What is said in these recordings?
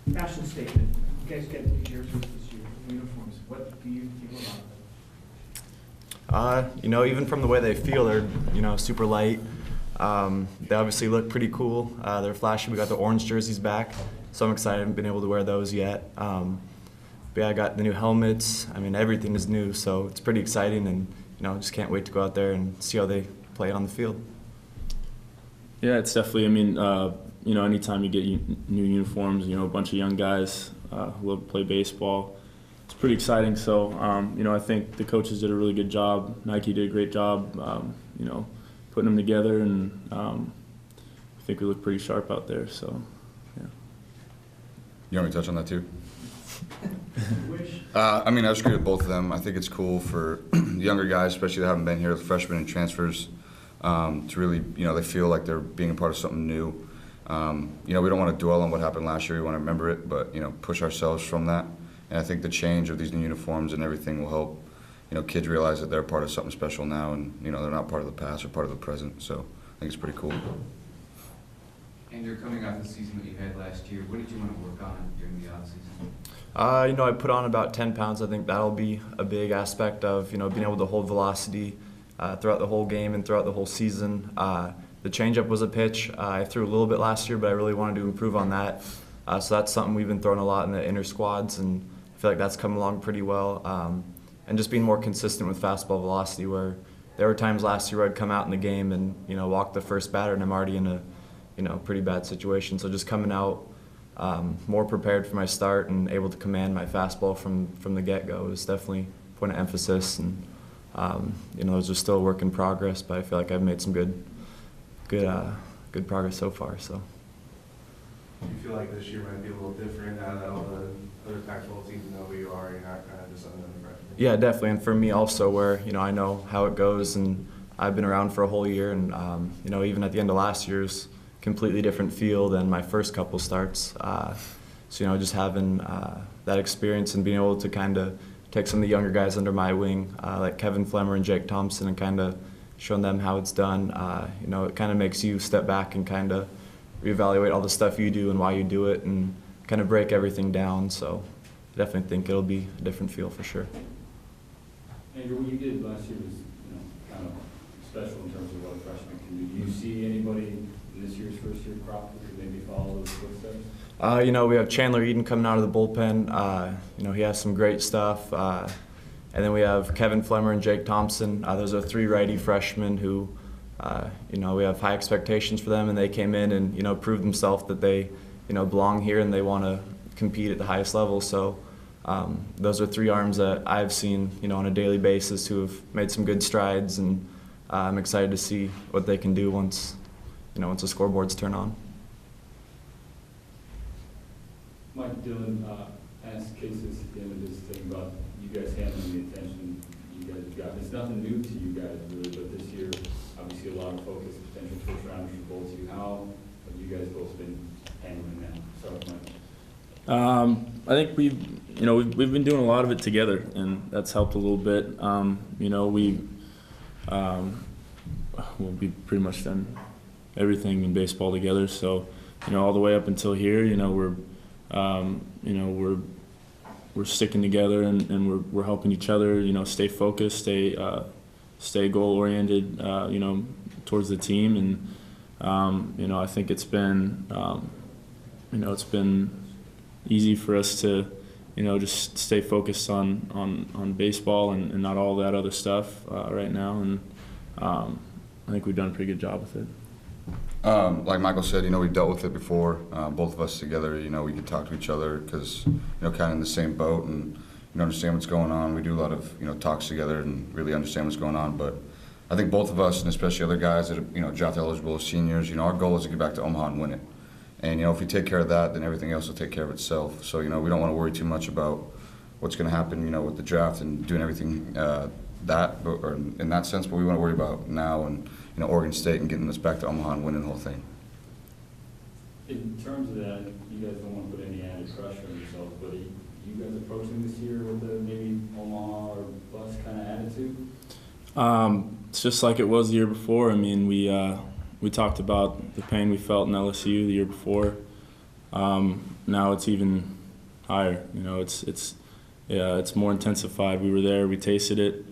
Fashion statement. You guys get new jerseys this year, uniforms. What do you feel about them? You know, even from the way they feel, they're, you know, super light. They obviously look pretty cool. They're flashy. We got the orange jerseys back, so I'm excited. I haven't been able to wear those yet. But yeah, I got the new helmets. I mean, everything is new, so it's pretty exciting, and you know, just can't wait to go out there and see how they play it on the field. Yeah, it's definitely. I mean, you know, anytime you get new uniforms, you know, a bunch of young guys who love to play baseball, it's pretty exciting. So, you know, I think the coaches did a really good job. Nike did a great job, you know, putting them together, and I think we look pretty sharp out there. So, yeah. You want me to touch on that too? I mean, I just agree with both of them. I think it's cool for younger guys, especially that haven't been here, the freshmen and transfers, to really, you know, they feel like they're being a part of something new. You know, we don't want to dwell on what happened last year. We want to remember it, but, you know, push ourselves from that. And I think the change of these new uniforms and everything will help, you know, kids realize that they're part of something special now, and, you know, they're not part of the past or part of the present. So I think it's pretty cool. And you're coming off the season that you had last year. What did you want to work on during the offseason? You know, I put on about 10 pounds. I think that'll be a big aspect of, you know, being able to hold velocity throughout the whole game and throughout the whole season. The changeup was a pitch. I threw a little bit last year, but I really wanted to improve on that. So that's something we've been throwing a lot in the inner squads, and I feel like that's come along pretty well. And just being more consistent with fastball velocity, where there were times last year where I'd come out in the game and, you know, walk the first batter and I'm already in a, you know, pretty bad situation. So just coming out more prepared for my start and able to command my fastball from the get-go is definitely a point of emphasis. And you know, those are still a work in progress, but I feel like I've made some good progress so far. So. Do you feel like this year might be a little different now that all the other Pac-12 teams know who you are? You're not kind of just another freshman. Yeah, definitely, and for me also, where, you know, I know how it goes, and I've been around for a whole year, and you know, even at the end of last year's completely different feel than my first couple starts. So, you know, just having that experience and being able to kind of take some of the younger guys under my wing, like Kevin Flemmer and Jake Thompson, and kind of showing them how it's done. You know, it kind of makes you step back and kind of reevaluate all the stuff you do and why you do it, and kind of break everything down. So I definitely think it'll be a different feel for sure. Andrew, what you did last year was, you know, kind of special in terms of what a freshman can do. Do you see anybody in this year's first year crop who could maybe follow those footsteps? You know, we have Chandler Eden coming out of the bullpen. You know, he has some great stuff. And then we have Kevin Flemmer and Jake Thompson. Those are three righty freshmen who, you know, we have high expectations for them, and they came in and, you know, proved themselves that they, you know, belong here and they want to compete at the highest level. So those are three arms that I've seen, you know, on a daily basis who have made some good strides, and I'm excited to see what they can do once, you know, once the scoreboards turn on. Mike Dillon asked Cases at the end of this thing about you guys handling the attention you guys have gotten. It's nothing new to you guys really, but this year, obviously a lot of focus, potential first rounders for both of you. How have you guys both been handling that? Start with Mike. I think we've been doing a lot of it together, and that's helped a little bit. You know, we'll be pretty much done everything in baseball together. So, you know, all the way up until here, you know, we're sticking together, and we're helping each other, you know, stay focused, stay goal oriented, you know, towards the team. And you know, I think it's been you know, it's been easy for us to, you know, just stay focused on baseball and not all that other stuff right now. And I think we've done a pretty good job with it. Like Michael said, you know, we've dealt with it before, both of us together. You know, we can talk to each other because, you know, kind of in the same boat, and, you know, understand what's going on. We do a lot of, you know, talks together and really understand what's going on. But I think both of us, and especially other guys that are, you know, draft eligible as seniors, you know, our goal is to get back to Omaha and win it. And, you know, if we take care of that, then everything else will take care of itself. So, you know, we don't want to worry too much about what's going to happen, you know, with the draft and doing everything or in that sense. But we want to worry about now and, you know, Oregon State and getting us back to Omaha and winning the whole thing. In terms of that, you guys don't want to put any added pressure on yourselves, but are you guys approaching this year with a maybe Omaha or bust kind of attitude? It's just like it was the year before. I mean, we talked about the pain we felt in LSU the year before. now it's even higher. You know, it's more intensified. We were there, we tasted it.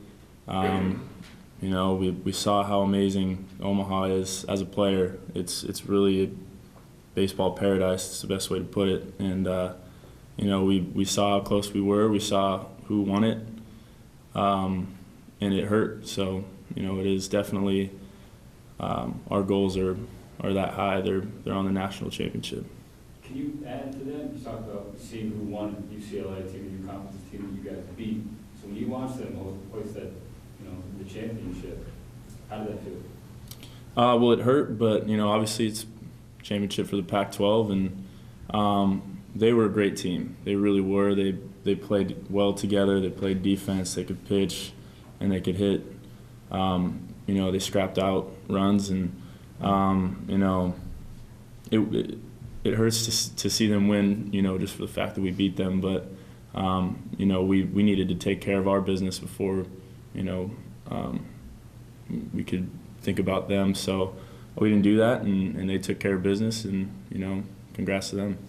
You know, we saw how amazing Omaha is as a player. It's really a baseball paradise. It's the best way to put it. And you know, we saw how close we were. We saw who won it, and it hurt. So you know, it is definitely our goals are that high. They're on the national championship. Can you add to that? You talked about seeing who won UCLA team and your conference team that you guys beat. So when you watched them hoist that, you know, the championship, how did that feel? Well, it hurt, but you know, obviously it's championship for the Pac-12, and they were a great team. They really were. They played well together. They played defense. They could pitch, and they could hit. You know, they scrapped out runs, and you know, it hurts to see them win. You know, just for the fact that we beat them, but you know, we needed to take care of our business before, you know, we could think about them. So we didn't do that, and they took care of business, and you know, congrats to them.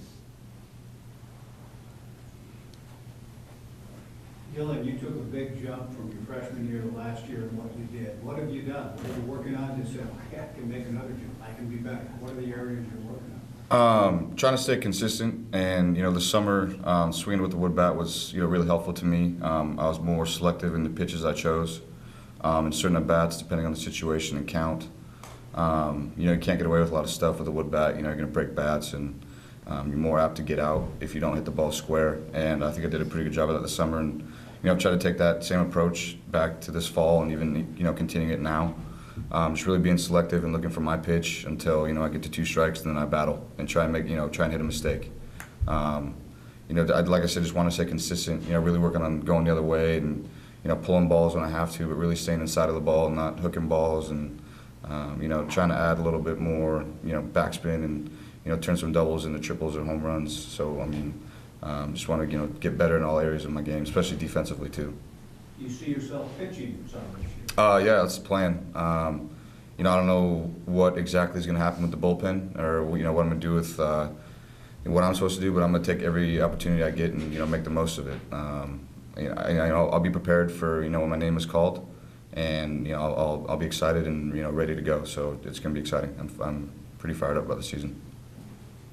Dylan, you took a big jump from your freshman year to last year and what you did. What have you done? What are you working on to say, I can make another jump, I can be better? What are the areas you're working on? Trying to stay consistent, and you know, the summer swinging with the wood bat was, you know, really helpful to me. I was more selective in the pitches I chose, and certain at bats depending on the situation and count. You know, you can't get away with a lot of stuff with a wood bat. You know, you're going to break bats, and you're more apt to get out if you don't hit the ball square. And I think I did a pretty good job of that this summer. And you know, I've tried to take that same approach back to this fall, and even, you know, continuing it now. Just really being selective and looking for my pitch until, you know, I get to 2 strikes, and then I battle and try and hit a mistake. You know, like I said, just want to stay consistent. You know, really working on going the other way, and you know, pulling balls when I have to, but really staying inside of the ball, and not hooking balls, and you know, trying to add a little bit more, you know, backspin, and you know, turn some doubles into triples or home runs. So I mean, just want to, you know, get better in all areas of my game, especially defensively too. You see yourself pitching some this year? Yeah, that's the plan. You know, I don't know what exactly is going to happen with the bullpen, or you know, what I'm going to do with what I'm supposed to do, but I'm going to take every opportunity I get and, you know, make the most of it. You know, I'll be prepared for, you know, when my name is called, and you know, I'll be excited and, you know, ready to go. So it's going to be exciting. I'm pretty fired up about the season.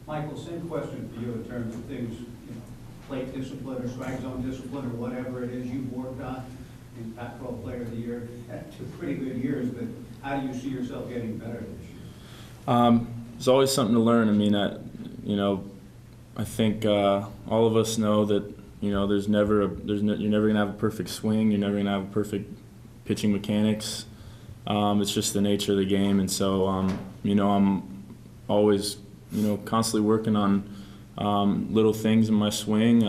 Michael, same question for you in terms of things, you know, plate discipline or strike zone discipline or whatever it is you've worked on in Pac-12 Player of the Year. 2 pretty good years, but how do you see yourself getting better this year? There's always something to learn. I mean, you know, I think all of us know that, you know, you're never going to have a perfect swing. You're never going to have a perfect pitching mechanics. It's just the nature of the game, and so you know, I'm always, you know, constantly working on little things in my swing.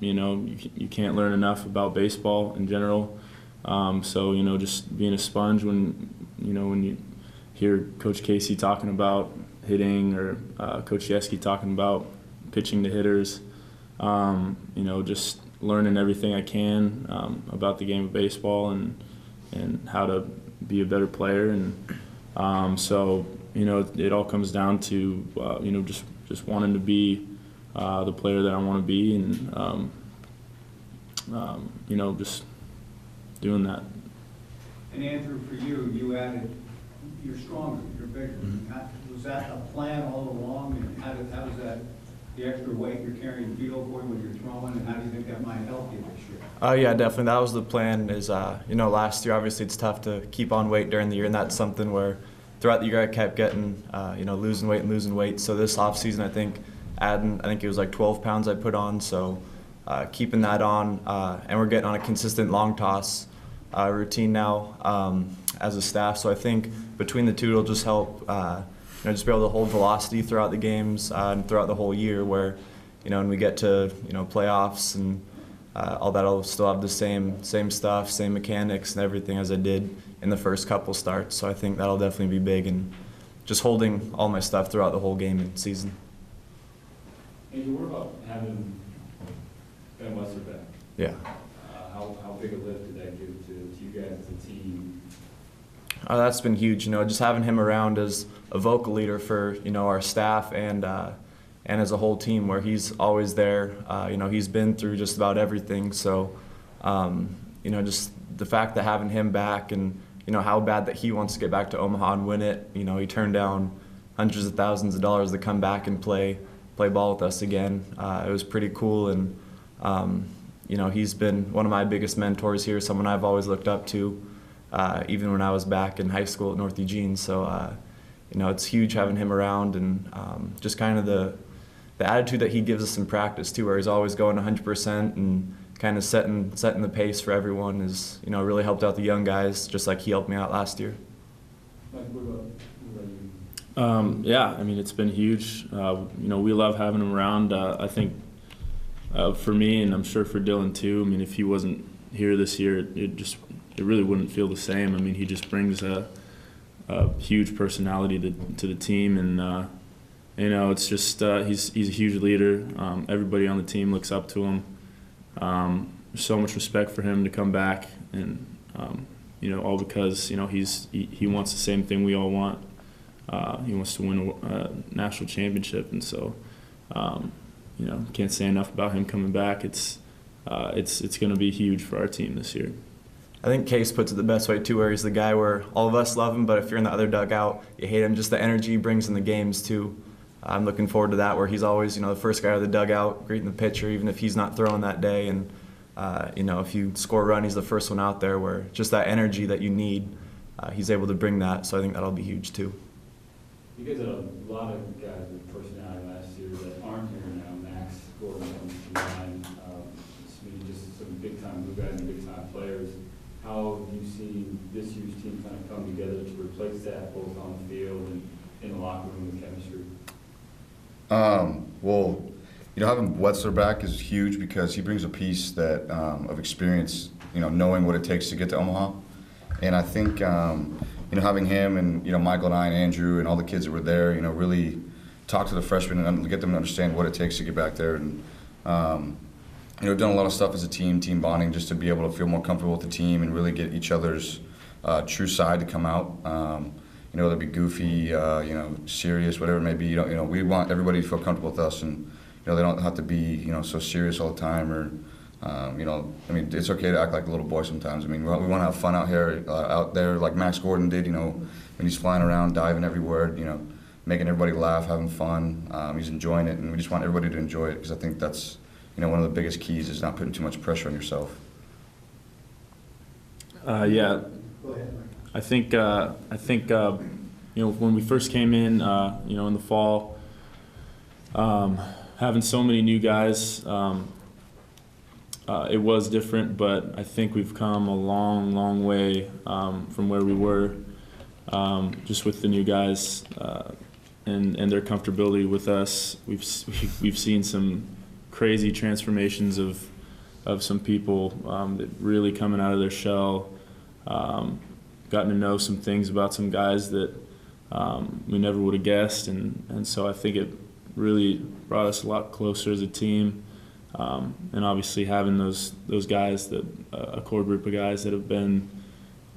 You know, you can't learn enough about baseball in general. So you know, just being a sponge when you hear Coach KEZI talking about hitting, or Coach Yeski talking about pitching to hitters. You know, just learning everything I can about the game of baseball, and how to be a better player. And so you know, it all comes down to you know, just wanting to be the player that I want to be, and you know, just doing that. And Andrew, for you, you added, you're stronger, you're bigger. Was that a plan all along, and how does that, the extra weight you're carrying, feel for you when you're throwing, and how do you think that might help you this year? Yeah, definitely. That was the plan. Is you know, last year obviously it's tough to keep on weight during the year, and that's something where throughout the year I kept getting you know, losing weight. So this off season, I think it was like 12 pounds I put on. So keeping that on, and we're getting on a consistent long toss routine now as a staff. So I think between the two, it'll just help, you know, just be able to hold velocity throughout the games and throughout the whole year. Where, you know, when we get to, you know, playoffs and all that, I'll still have the same stuff, same mechanics and everything as I did in the first couple starts. So I think that'll definitely be big, and just holding all my stuff throughout the whole game and season. And what about having Ben Wester back? Yeah. How big a lift did that give to you guys as a team? That's been huge. You know, just having him around as a vocal leader for, you know, our staff, and and as a whole team, where he's always there. You know, he's been through just about everything. So, you know, just the fact that having him back, and you know how bad that he wants to get back to Omaha and win it. You know, he turned down hundreds of thousands of dollars to come back and play ball with us again. It was pretty cool, and you know, he's been one of my biggest mentors here, someone I've always looked up to, even when I was back in high school at North Eugene. So, you know, it's huge having him around, and just kind of the attitude that he gives us in practice too, where he's always going 100% and kind of setting the pace for everyone, is, you know, really helped out the young guys, just like he helped me out last year. Mike, what about you? Yeah, I mean, it's been huge. You know, we love having him around. I think for me, and I'm sure for Dylan too, I mean, if he wasn't here this year, it really wouldn't feel the same. I mean, he just brings a huge personality to the team, and you know, it's just he's a huge leader. Everybody on the team looks up to him. There's so much respect for him to come back, and you know, all because, you know, he wants the same thing we all want. He wants to win a national championship, and so you know, can't say enough about him coming back. It's going to be huge for our team this year. I think Case puts it the best way too, where he's the guy where all of us love him, but if you're in the other dugout, you hate him. Just the energy he brings in the games too. I'm looking forward to that, where he's always, you know, the first guy out of the dugout, greeting the pitcher, even if he's not throwing that day. And you know, if you score a run, he's the first one out there. Where just that energy that you need, he's able to bring that. So I think that'll be huge too. You guys had a lot of guys with personality last year that aren't here now. Max, Gordon, and maybe just some big-time blue guys and big-time players. How have you seen this year's team kind of come together to replace that, both on the field and in the locker room with chemistry? Well, you know, having Wetzler back is huge because he brings a piece that of experience, you know, knowing what it takes to get to Omaha. And I think, you know, having him and, you know, Michael and I and Andrew and all the kids that were there, you know, really talk to the freshmen and get them to understand what it takes to get back there. And, you know, we've done a lot of stuff as a team bonding, just to be able to feel more comfortable with the team and really get each other's true side to come out. You know, whether it be goofy, you know, serious, whatever it may be. You know, we want everybody to feel comfortable with us, and, you know, they don't have to be, you know, so serious all the time, or, you know, I mean, it's okay to act like a little boy sometimes. I mean, we want to have fun out here, out there, like Max Gordon did. You know, when he's flying around, diving everywhere, you know, making everybody laugh, having fun. He's enjoying it, and we just want everybody to enjoy it, because I think that's, you know, one of the biggest keys is not putting too much pressure on yourself. Yeah. Go ahead, Mike. I think you know, when we first came in, you know, in the fall, having so many new guys, it was different, but I think we've come a long way from where we were, just with the new guys and their comfortability with us. We've seen some crazy transformations of some people that really coming out of their shell. Gotten to know some things about some guys that we never would have guessed, and so I think it really brought us a lot closer as a team. And obviously having those guys, that a core group of guys that have been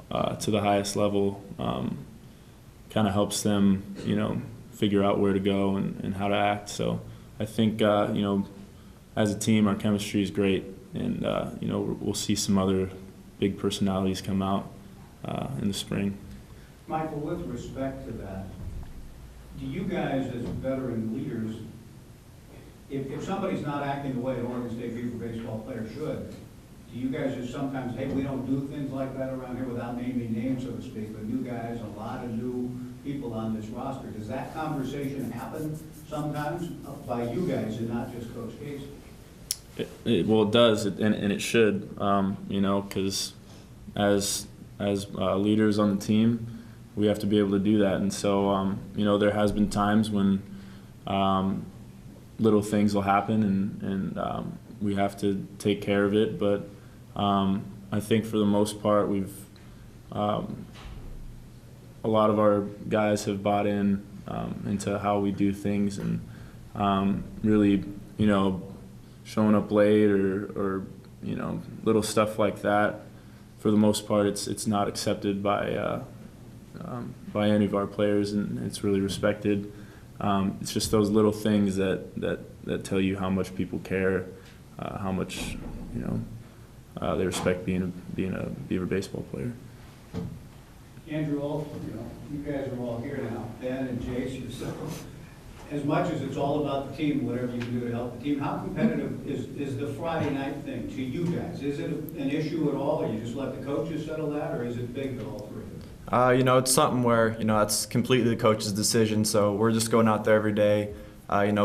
to the highest level, kind of helps them, you know, figure out where to go and how to act. So I think, you know, as a team, our chemistry is great, and you know, we'll see some other big personalities come out in the spring. Michael, with respect to that, do you guys as veteran leaders, if somebody's not acting the way an Oregon State Beaver baseball player should, do you guys just sometimes, hey, we don't do things like that around here, without naming names, so to speak, but new guys, a lot of new people on this roster, does that conversation happen sometimes by you guys and not just Coach KEZI? Well, it does, and it should, you know, because as leaders on the team, we have to be able to do that. And so, you know, there has been times when little things will happen, and we have to take care of it. But I think for the most part, we've a lot of our guys have bought in into how we do things, and really, you know, showing up late or you know, little stuff like that. For the most part, it's not accepted by any of our players, and it's really respected. it's just those little things that tell you how much people care, how much they respect being a Beaver baseball player. Andrew, you guys are all here now, Ben and Jace, yourself. As much as it's all about the team, whatever you can do to help the team, how competitive is the Friday night thing to you guys? Is it an issue at all, or you just let the coaches settle that, or is it big to all three? It's something where, that's completely the coach's decision. So we're just going out there every day,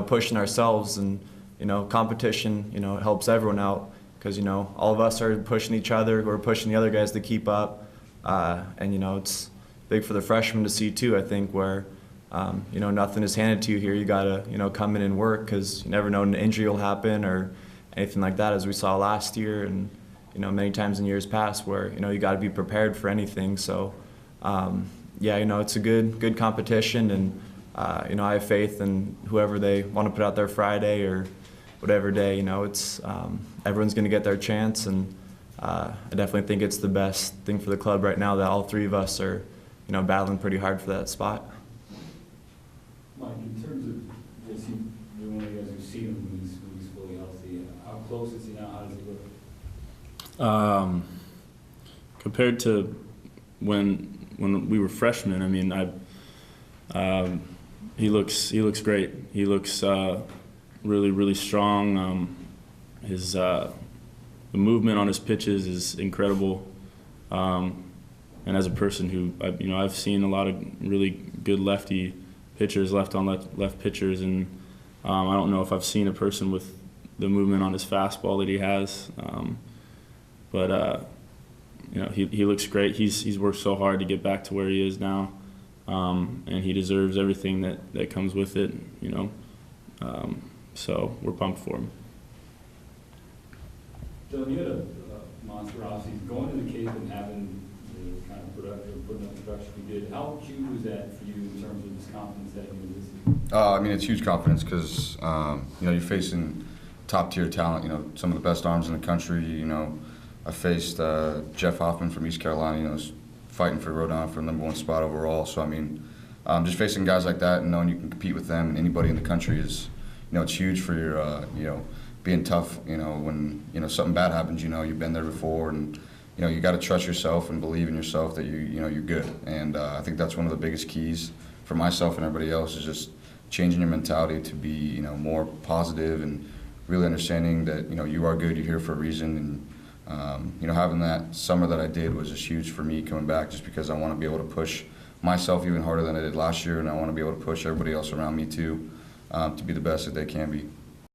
pushing ourselves, and, competition, it helps everyone out because, all of us are pushing each other. We're pushing the other guys to keep up. And, it's big for the freshmen to see too, I think, where, nothing is handed to you here. You got to, come in and work because you never know when an injury will happen or anything like that, as we saw last year and, many times in years past where, you got to be prepared for anything. So, it's a good competition, and I have faith in whoever they want to put out there Friday or whatever day. It's everyone's going to get their chance, and I definitely think it's the best thing for the club right now that all three of us are, battling pretty hard for that spot. Mike, in terms of just you're one of the guys who've seen him when he's fully healthy. How close is he now? How does he look? Compared to when we were freshmen, I mean, he looks great. He looks really strong. The movement on his pitches is incredible. And as a person who I've seen a lot of really good lefty pitchers, left pitchers, and I don't know if I've seen a person with the movement on his fastball that he has. He looks great. He's worked so hard to get back to where he is now, and he deserves everything that comes with it. So we're pumped for him. Dylan, you had a monster offseason. Going to the Cape and having the kind of putting up the production you did, how huge was that for you in terms of this confidence heading into this season? It's huge confidence because, you're facing top-tier talent, some of the best arms in the country. I faced Jeff Hoffman from East Carolina, fighting for Rhode Island for the #1 spot overall. So, just facing guys like that and knowing you can compete with them and anybody in the country is, it's huge for your, being tough, when, something bad happens, you've been there before, and, you got to trust yourself and believe in yourself that you're good. And I think that's one of the biggest keys for myself and everybody else is just changing your mentality to be, more positive and really understanding that, you are good, you're here for a reason. And, having that summer that I did was just huge for me coming back, just because I want to be able to push myself even harder than I did last year, and I want to be able to push everybody else around me too, to be the best that they can be.